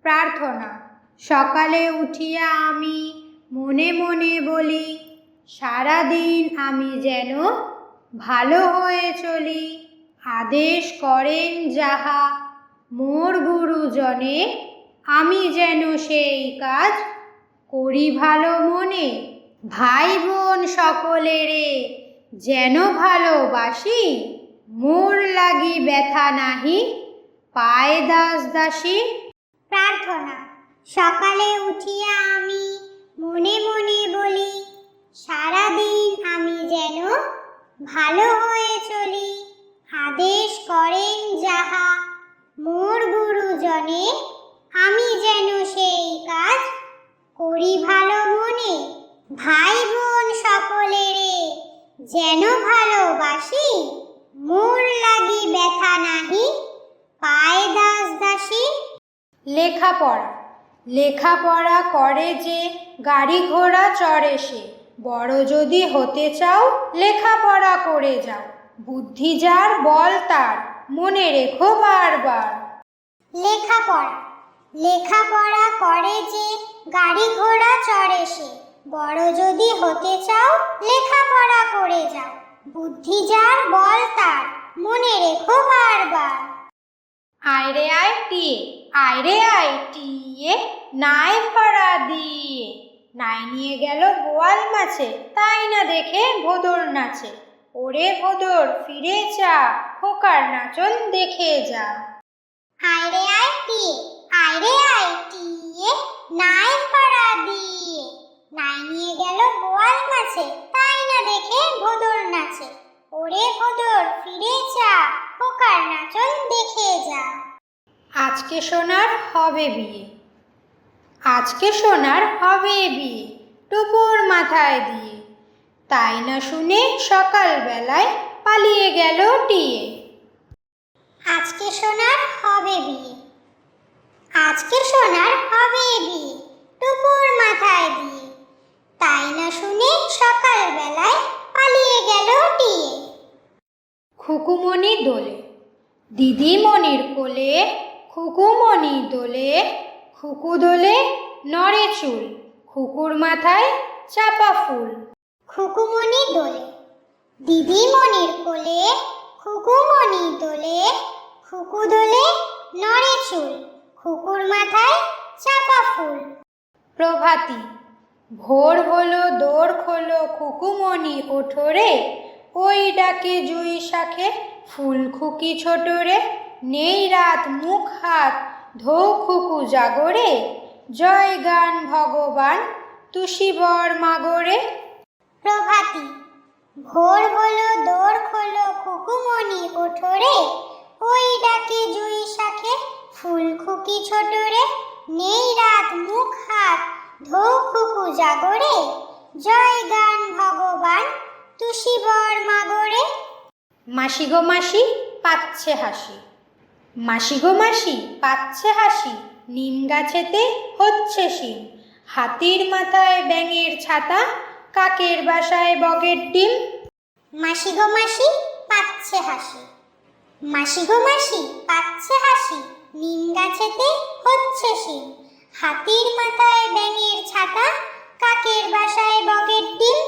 প্রার্থনা। সকালে উঠিয়া আমি মনে মনে বলি, সারাদিন আমি যেন ভালো হয়ে চলি। আদেশ করেন যাহা মোর গুরুজনে, আমি যেন সেই কাজ করি ভালো মনে। ভাই বোন সকলেরে যেন ভালোবাসি, মোর লাগি ব্যথা নাহি পায় দাস দাসী। প্রার্থনা। সকালে উঠিয়া আমি মনে মনে বলি, সারাদিন আমি যেন ভালো হয়ে চলি। আদেশ করেন যাহা মোর গুরুজনে, আমি যেন সেই কাজ করি ভালো মনে। ভাই বোন সকলেরে যেন ভালোবাসি, মোর লাগি ব্যথা নাহি পায় দাস দাসী। লেখাপড়া। লেখাপড়া করে যে গাড়ি ঘোড়া চড়ে সে, বড় যদি হতে চাও লেখাপড়া করে যাও। বুদ্ধি যার বল তার, মনে রেখো বারবার। লেখাপড়া। লেখাপড়া করে যে গাড়ি ঘোড়া চড়ে সে, বড় যদি হতে চাও লেখাপড়া করে যাও। বুদ্ধি যার বল তার, মনে রেখো বারবার। আয়রে আয় টিয়ে, আয়রে আয় টিয়ে, নাই ভাড়া দিয়ে। নাই নিয়ে গেল বোয়াল মাছে, তাই না দেখে ভোদর নাচে। ওরে ভোদর ফিরে যা, খোকার নাচন দেখে যা। আয়রে আয় টিয়ে, আয়রে আয় টিয়ে, নাই ভাড়া দিয়ে। নাই নিয়ে গেল বোয়াল মাছে, তাই না দেখে ভোদর নাচে। ওরে ভোদর ফিরে যা, খোকার নাচন দেখে যা। আজকে সোনার হবে বিয়ে, আজকে সোনার হবে বিয়ে, টুপুর মাথায় দিয়ে। তাই না শুনে সকাল বেলায় পালিয়ে গেল টিয়ে। আজকে সোনার হবে বিয়ে, আজকে সোনার হবে বিয়ে, টুপুর মাথায় দিয়ে। তাই না শুনে সকাল বেলায় পালিয়ে গেল টিয়ে। খুকুমণি দোলে। দিদিমণির কোলে খুকুমণি দোলে, খুকু দোলে নড়ে চুল, খুকুর মাথায় চাপা ফুল। খুকুমণি দোলে। দিদিমণির কোলে খুকুমণি দোলে, খুকু দোলে নড়ে চুল, খুকুর মাথায় চাপা ফুল। প্রভাতী। ভোর হলো দোর খোলো খুকুমণি ওঠরে, ওই ডাকে জুই শাখে ফুল খুকি ছোটরে। নেই রাত মুখ হাত ধৌ খুকু জাগরে, জয় গান ভগবান তুষিবর মাগরে। প্রভাতী। ভোর হলো দোর খোলো খুকুমণি ওঠরে, ওই ডাকে জুই শাখে ফুল খুকি ছোটরে। নেই রাত মুখ হাত ধৌ খুকু জাগরে, জয় গান ভগবান তুষিবর মাগরে। মাসি গো মাসি পাচ্ছে হাসি, মাসি গো মাসি পাচ্ছে হাসি, নিম গাছেতে হচ্ছে শিম। হাতির মাথায় ব্যাঙের ছাতা, কাকের বাসায় বকের ডিম। মাসি গো মাসি পাচ্ছে হাসি, মাসি গো মাসি পাচ্ছে হাসি, নিম গাছেতে হচ্ছে শিম। হাতির মাথায় ব্যাঙের ছাতা, কাকের বাসায় বকের ডিম।